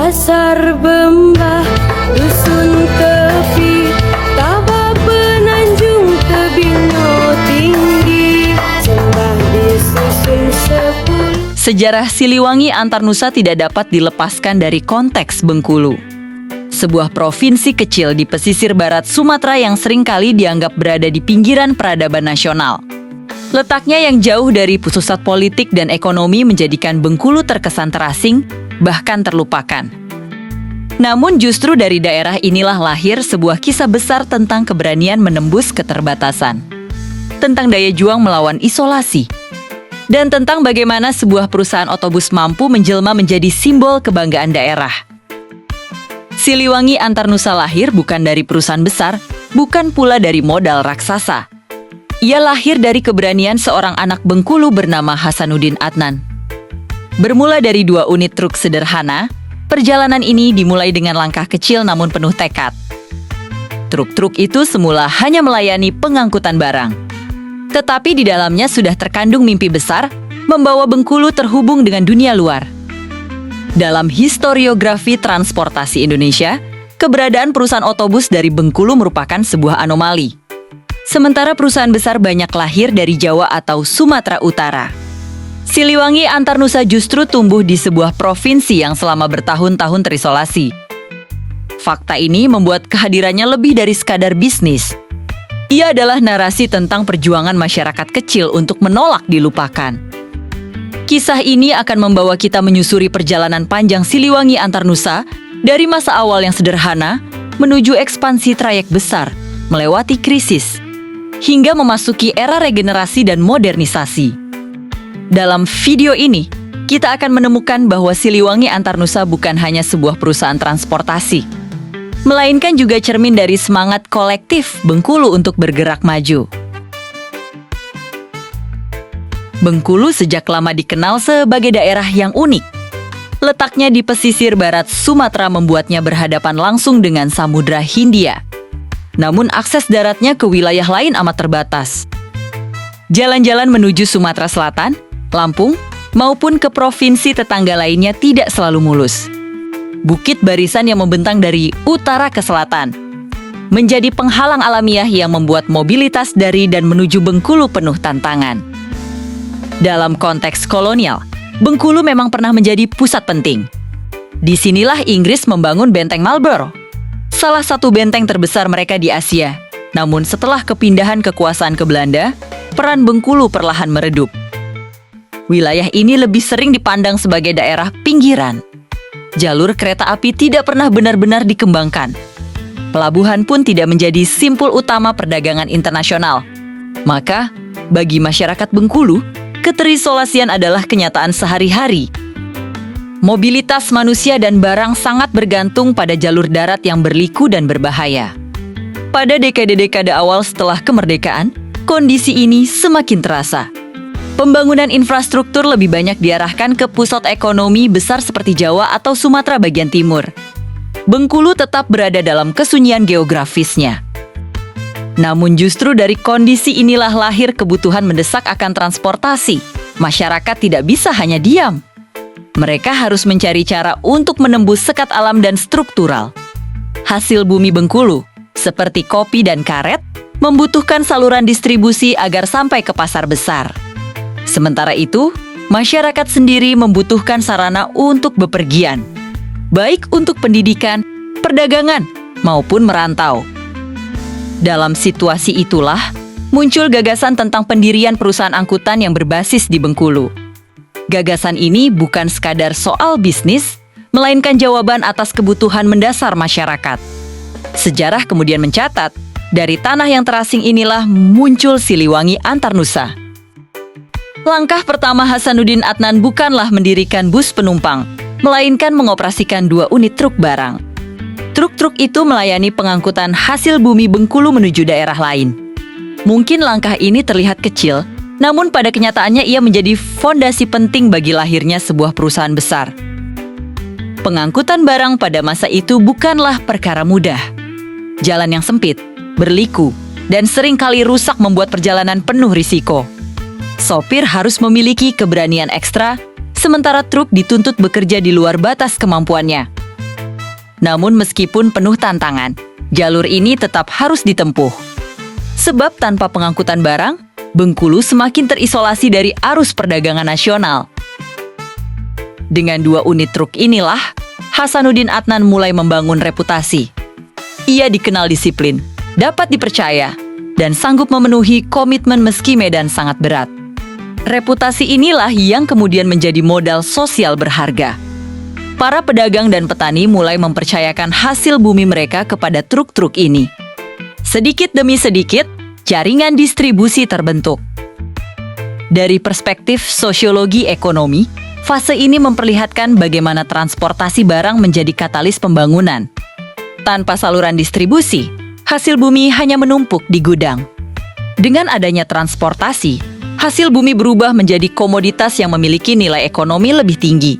Pasar Bembah, Dusun Tepi, Tabak Penanjung, Tebino Tinggi, Sembah disusun 10. Sejarah Siliwangi Antarnusa tidak dapat dilepaskan dari konteks Bengkulu. Sebuah provinsi kecil di pesisir barat Sumatera yang seringkali dianggap berada di pinggiran peradaban nasional. Letaknya yang jauh dari pusat politik dan ekonomi menjadikan Bengkulu terkesan terasing, bahkan terlupakan. Namun justru dari daerah inilah lahir sebuah kisah besar tentang keberanian menembus keterbatasan, tentang daya juang melawan isolasi, dan tentang bagaimana sebuah perusahaan otobus mampu menjelma menjadi simbol kebanggaan daerah. Siliwangi Antarnusa lahir bukan dari perusahaan besar, bukan pula dari modal raksasa. Ia lahir dari keberanian seorang anak Bengkulu bernama Hasanuddin Adnan. Bermula dari 2 unit truk sederhana, perjalanan ini dimulai dengan langkah kecil namun penuh tekad. Truk-truk itu semula hanya melayani pengangkutan barang. Tetapi di dalamnya sudah terkandung mimpi besar, membawa Bengkulu terhubung dengan dunia luar. Dalam historiografi transportasi Indonesia, keberadaan perusahaan otobus dari Bengkulu merupakan sebuah anomali. Sementara perusahaan besar banyak lahir dari Jawa atau Sumatera Utara. Siliwangi Antarnusa justru tumbuh di sebuah provinsi yang selama bertahun-tahun terisolasi. Fakta ini membuat kehadirannya lebih dari sekadar bisnis. Ia adalah narasi tentang perjuangan masyarakat kecil untuk menolak dilupakan. Kisah ini akan membawa kita menyusuri perjalanan panjang Siliwangi Antarnusa dari masa awal yang sederhana menuju ekspansi trayek besar, melewati krisis, hingga memasuki era regenerasi dan modernisasi. Dalam video ini, kita akan menemukan bahwa Siliwangi Antarnusa bukan hanya sebuah perusahaan transportasi, melainkan juga cermin dari semangat kolektif Bengkulu untuk bergerak maju. Bengkulu sejak lama dikenal sebagai daerah yang unik. Letaknya di pesisir barat Sumatera membuatnya berhadapan langsung dengan Samudra Hindia. Namun akses daratnya ke wilayah lain amat terbatas. Jalan-jalan menuju Sumatera Selatan, Lampung, maupun ke provinsi tetangga lainnya tidak selalu mulus. Bukit barisan yang membentang dari utara ke selatan menjadi penghalang alamiah yang membuat mobilitas dari dan menuju Bengkulu penuh tantangan. Dalam konteks kolonial, Bengkulu memang pernah menjadi pusat penting. Disinilah Inggris membangun Benteng Marlborough, salah satu benteng terbesar mereka di Asia. Namun setelah kepindahan kekuasaan ke Belanda, peran Bengkulu perlahan meredup. Wilayah ini lebih sering dipandang sebagai daerah pinggiran. Jalur kereta api tidak pernah benar-benar dikembangkan. Pelabuhan pun tidak menjadi simpul utama perdagangan internasional. Maka, bagi masyarakat Bengkulu, keterisolasian adalah kenyataan sehari-hari. Mobilitas manusia dan barang sangat bergantung pada jalur darat yang berliku dan berbahaya. Pada dekade-dekade awal setelah kemerdekaan, kondisi ini semakin terasa. Pembangunan infrastruktur lebih banyak diarahkan ke pusat ekonomi besar seperti Jawa atau Sumatera bagian timur. Bengkulu tetap berada dalam kesunyian geografisnya. Namun justru dari kondisi inilah lahir kebutuhan mendesak akan transportasi. Masyarakat tidak bisa hanya diam. Mereka harus mencari cara untuk menembus sekat alam dan struktural. Hasil bumi Bengkulu, seperti kopi dan karet, membutuhkan saluran distribusi agar sampai ke pasar besar. Sementara itu, masyarakat sendiri membutuhkan sarana untuk bepergian, baik untuk pendidikan, perdagangan, maupun merantau. Dalam situasi itulah, muncul gagasan tentang pendirian perusahaan angkutan yang berbasis di Bengkulu. Gagasan ini bukan sekadar soal bisnis, melainkan jawaban atas kebutuhan mendasar masyarakat. Sejarah kemudian mencatat, dari tanah yang terasing inilah muncul Siliwangi Antarnusa. Langkah pertama Hasanuddin Adnan bukanlah mendirikan bus penumpang, melainkan mengoperasikan 2 unit truk barang. Truk-truk itu melayani pengangkutan hasil bumi Bengkulu menuju daerah lain. Mungkin langkah ini terlihat kecil, namun pada kenyataannya ia menjadi fondasi penting bagi lahirnya sebuah perusahaan besar. Pengangkutan barang pada masa itu bukanlah perkara mudah. Jalan yang sempit, berliku, dan seringkali rusak membuat perjalanan penuh risiko. Sopir harus memiliki keberanian ekstra, sementara truk dituntut bekerja di luar batas kemampuannya. Namun meskipun penuh tantangan, jalur ini tetap harus ditempuh. Sebab tanpa pengangkutan barang, Bengkulu semakin terisolasi dari arus perdagangan nasional. Dengan 2 unit truk inilah, Hasanuddin Adnan mulai membangun reputasi. Ia dikenal disiplin, dapat dipercaya, dan sanggup memenuhi komitmen meski medan sangat berat. Reputasi inilah yang kemudian menjadi modal sosial berharga. Para pedagang dan petani mulai mempercayakan hasil bumi mereka kepada truk-truk ini. Sedikit demi sedikit, jaringan distribusi terbentuk. Dari perspektif sosiologi ekonomi, fase ini memperlihatkan bagaimana transportasi barang menjadi katalis pembangunan. Tanpa saluran distribusi, hasil bumi hanya menumpuk di gudang. Dengan adanya transportasi, hasil bumi berubah menjadi komoditas yang memiliki nilai ekonomi lebih tinggi.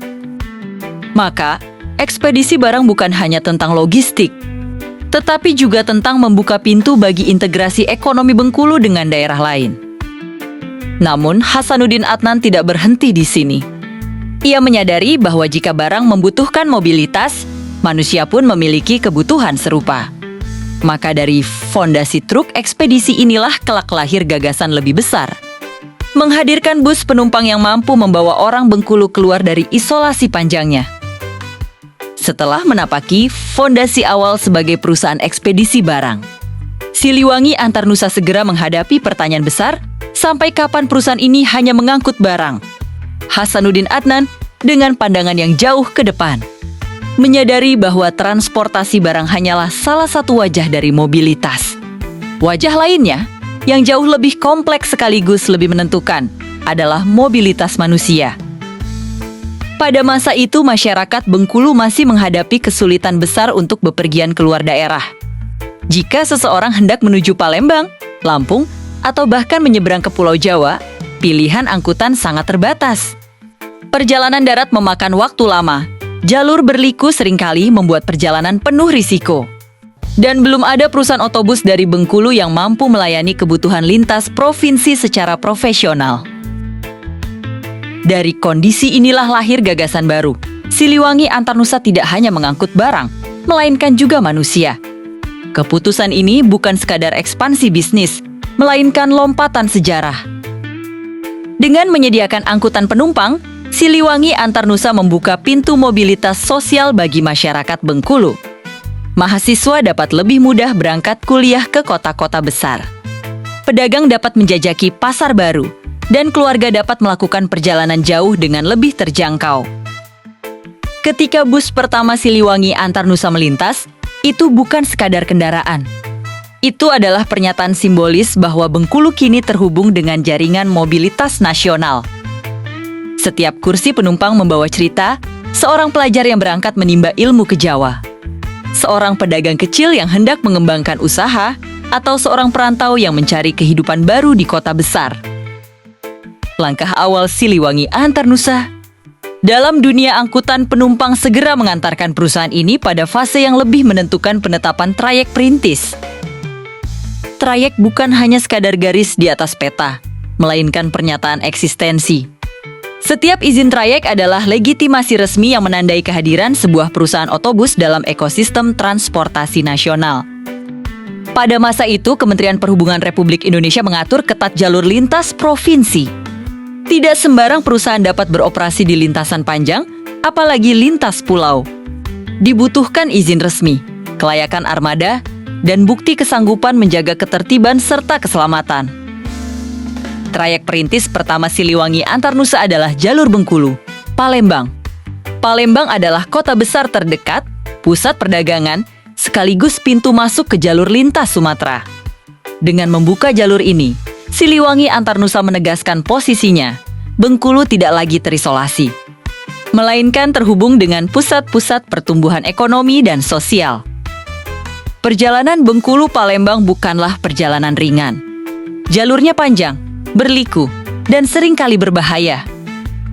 Maka, ekspedisi barang bukan hanya tentang logistik, tetapi juga tentang membuka pintu bagi integrasi ekonomi Bengkulu dengan daerah lain. Namun, Hasanuddin Adnan tidak berhenti di sini. Ia menyadari bahwa jika barang membutuhkan mobilitas, manusia pun memiliki kebutuhan serupa. Maka dari fondasi truk ekspedisi inilah kelak lahir gagasan lebih besar. Menghadirkan bus penumpang yang mampu membawa orang Bengkulu keluar dari isolasi panjangnya. Setelah menapaki fondasi awal sebagai perusahaan ekspedisi barang, Siliwangi Antarnusa segera menghadapi pertanyaan besar, sampai kapan perusahaan ini hanya mengangkut barang? Hasanuddin Adnan dengan pandangan yang jauh ke depan, menyadari bahwa transportasi barang hanyalah salah satu wajah dari mobilitas. Wajah lainnya, yang jauh lebih kompleks sekaligus lebih menentukan, adalah mobilitas manusia. Pada masa itu, masyarakat Bengkulu masih menghadapi kesulitan besar untuk bepergian keluar daerah. Jika seseorang hendak menuju Palembang, Lampung, atau bahkan menyeberang ke Pulau Jawa, pilihan angkutan sangat terbatas. Perjalanan darat memakan waktu lama. Jalur berliku seringkali membuat perjalanan penuh risiko. Dan belum ada perusahaan otobus dari Bengkulu yang mampu melayani kebutuhan lintas provinsi secara profesional. Dari kondisi inilah lahir gagasan baru. Siliwangi Antarnusa tidak hanya mengangkut barang, melainkan juga manusia. Keputusan ini bukan sekadar ekspansi bisnis, melainkan lompatan sejarah. Dengan menyediakan angkutan penumpang, Siliwangi Antarnusa membuka pintu mobilitas sosial bagi masyarakat Bengkulu. Mahasiswa dapat lebih mudah berangkat kuliah ke kota-kota besar. Pedagang dapat menjajaki pasar baru, dan keluarga dapat melakukan perjalanan jauh dengan lebih terjangkau. Ketika bus pertama Siliwangi Antarnusa melintas, itu bukan sekadar kendaraan. Itu adalah pernyataan simbolis bahwa Bengkulu kini terhubung dengan jaringan mobilitas nasional. Setiap kursi penumpang membawa cerita, seorang pelajar yang berangkat menimba ilmu ke Jawa, seorang pedagang kecil yang hendak mengembangkan usaha, atau seorang perantau yang mencari kehidupan baru di kota besar. Langkah awal Siliwangi Antarnusa dalam dunia angkutan penumpang segera mengantarkan perusahaan ini pada fase yang lebih menentukan penetapan trayek perintis. Trayek bukan hanya sekadar garis di atas peta, melainkan pernyataan eksistensi. Setiap izin trayek adalah legitimasi resmi yang menandai kehadiran sebuah perusahaan otobus dalam ekosistem transportasi nasional. Pada masa itu, Kementerian Perhubungan Republik Indonesia mengatur ketat jalur lintas provinsi. Tidak sembarang perusahaan dapat beroperasi di lintasan panjang, apalagi lintas pulau. Dibutuhkan izin resmi, kelayakan armada, dan bukti kesanggupan menjaga ketertiban serta keselamatan. Trayek perintis pertama Siliwangi Antarnusa adalah jalur Bengkulu, Palembang. Palembang adalah kota besar terdekat, pusat perdagangan, sekaligus pintu masuk ke jalur lintas Sumatera. Dengan membuka jalur ini, Siliwangi Antarnusa menegaskan posisinya, Bengkulu tidak lagi terisolasi, melainkan terhubung dengan pusat-pusat pertumbuhan ekonomi dan sosial. Perjalanan Bengkulu-Palembang bukanlah perjalanan ringan. Jalurnya panjang, berliku, dan seringkali berbahaya.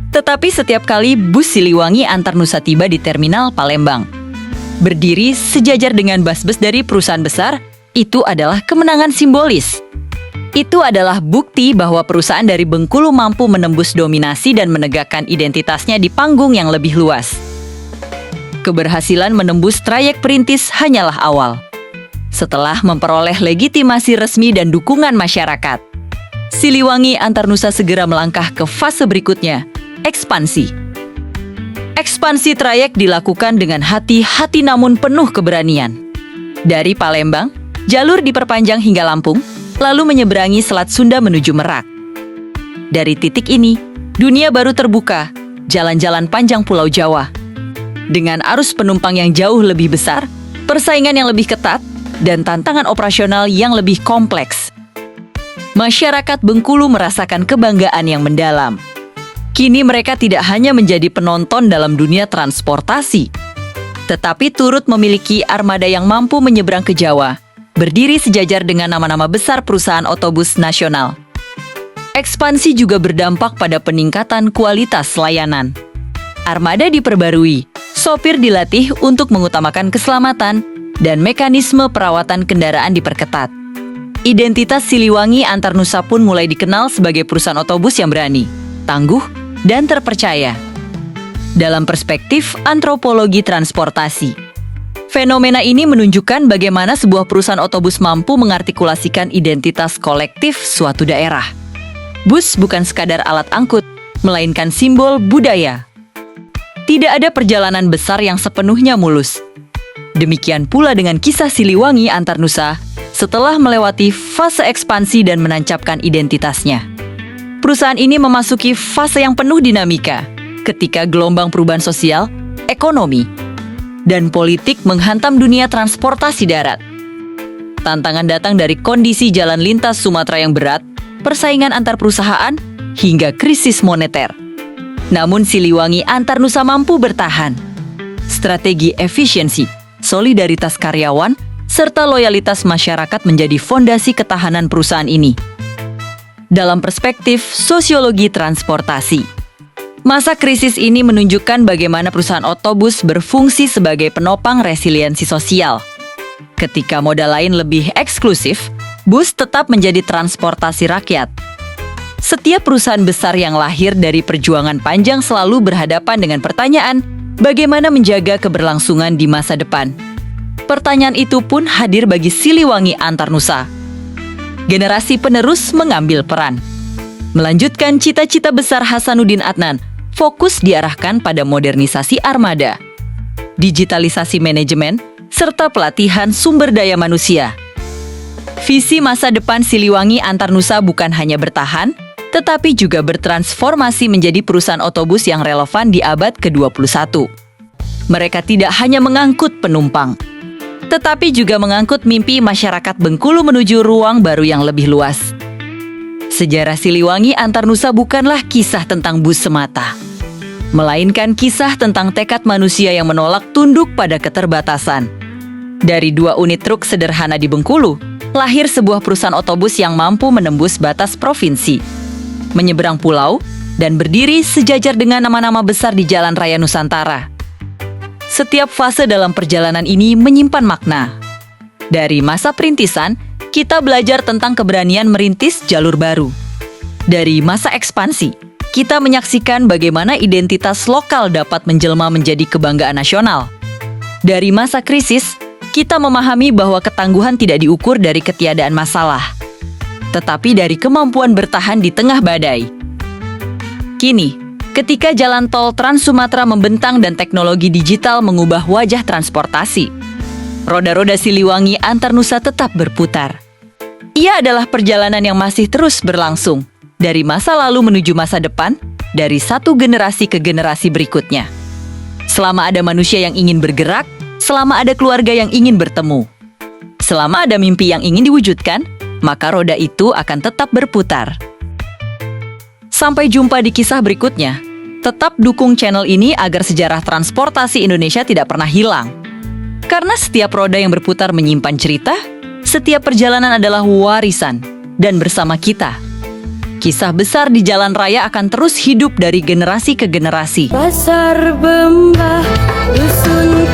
Tetapi setiap kali bus Siliwangi Antarnusa tiba di terminal Palembang, berdiri sejajar dengan bus-bus dari perusahaan besar, itu adalah kemenangan simbolis. Itu adalah bukti bahwa perusahaan dari Bengkulu mampu menembus dominasi dan menegakkan identitasnya di panggung yang lebih luas. Keberhasilan menembus trayek perintis hanyalah awal. Setelah memperoleh legitimasi resmi dan dukungan masyarakat, Siliwangi Antarnusa segera melangkah ke fase berikutnya, ekspansi. Ekspansi trayek dilakukan dengan hati-hati namun penuh keberanian. Dari Palembang, jalur diperpanjang hingga Lampung, lalu menyeberangi Selat Sunda menuju Merak. Dari titik ini, dunia baru terbuka, jalan-jalan panjang Pulau Jawa. Dengan arus penumpang yang jauh lebih besar, persaingan yang lebih ketat, dan tantangan operasional yang lebih kompleks. Masyarakat Bengkulu merasakan kebanggaan yang mendalam. Kini mereka tidak hanya menjadi penonton dalam dunia transportasi, tetapi turut memiliki armada yang mampu menyeberang ke Jawa, berdiri sejajar dengan nama-nama besar perusahaan otobus nasional. Ekspansi juga berdampak pada peningkatan kualitas layanan. Armada diperbarui, sopir dilatih untuk mengutamakan keselamatan, dan mekanisme perawatan kendaraan diperketat. Identitas Siliwangi Antarnusa pun mulai dikenal sebagai perusahaan otobus yang berani, tangguh, dan terpercaya. Dalam perspektif antropologi transportasi, fenomena ini menunjukkan bagaimana sebuah perusahaan otobus mampu mengartikulasikan identitas kolektif suatu daerah. Bus bukan sekadar alat angkut, melainkan simbol budaya. Tidak ada perjalanan besar yang sepenuhnya mulus. Demikian pula dengan kisah Siliwangi Antarnusa setelah melewati fase ekspansi dan menancapkan identitasnya. Perusahaan ini memasuki fase yang penuh dinamika ketika gelombang perubahan sosial, ekonomi, dan politik menghantam dunia transportasi darat. Tantangan datang dari kondisi jalan lintas Sumatera yang berat, persaingan antar perusahaan, hingga krisis moneter. Namun Siliwangi Antarnusa mampu bertahan. Strategi efisiensi, solidaritas karyawan, serta loyalitas masyarakat menjadi fondasi ketahanan perusahaan ini. Dalam perspektif sosiologi transportasi, masa krisis ini menunjukkan bagaimana perusahaan otobus berfungsi sebagai penopang resiliensi sosial. Ketika moda lain lebih eksklusif, bus tetap menjadi transportasi rakyat. Setiap perusahaan besar yang lahir dari perjuangan panjang selalu berhadapan dengan pertanyaan, bagaimana menjaga keberlangsungan di masa depan? Pertanyaan itu pun hadir bagi Siliwangi Antarnusa. Generasi penerus mengambil peran. Melanjutkan cita-cita besar Hasanuddin Adnan, fokus diarahkan pada modernisasi armada, digitalisasi manajemen, serta pelatihan sumber daya manusia. Visi masa depan Siliwangi Antarnusa bukan hanya bertahan, tetapi juga bertransformasi menjadi perusahaan otobus yang relevan di abad ke-21. Mereka tidak hanya mengangkut penumpang, tetapi juga mengangkut mimpi masyarakat Bengkulu menuju ruang baru yang lebih luas. Sejarah Siliwangi Antarnusa bukanlah kisah tentang bus semata, melainkan kisah tentang tekad manusia yang menolak tunduk pada keterbatasan. Dari 2 unit truk sederhana di Bengkulu, lahir sebuah perusahaan otobus yang mampu menembus batas provinsi, menyeberang pulau, dan berdiri sejajar dengan nama-nama besar di Jalan Raya Nusantara. Setiap fase dalam perjalanan ini menyimpan makna. Dari masa perintisan, kita belajar tentang keberanian merintis jalur baru. Dari masa ekspansi, kita menyaksikan bagaimana identitas lokal dapat menjelma menjadi kebanggaan nasional. Dari masa krisis, kita memahami bahwa ketangguhan tidak diukur dari ketiadaan masalah, tetapi dari kemampuan bertahan di tengah badai. Kini, ketika jalan tol Trans Sumatera membentang dan teknologi digital mengubah wajah transportasi, roda-roda Siliwangi Antarnusa tetap berputar. Ia adalah perjalanan yang masih terus berlangsung, dari masa lalu menuju masa depan, dari satu generasi ke generasi berikutnya. Selama ada manusia yang ingin bergerak, selama ada keluarga yang ingin bertemu, selama ada mimpi yang ingin diwujudkan, maka roda itu akan tetap berputar. Sampai jumpa di kisah berikutnya. Tetap dukung channel ini agar sejarah transportasi Indonesia tidak pernah hilang. Karena setiap roda yang berputar menyimpan cerita, setiap perjalanan adalah warisan, dan bersama kita, kisah besar di jalan raya akan terus hidup dari generasi ke generasi. Pasar Bembah, Dusun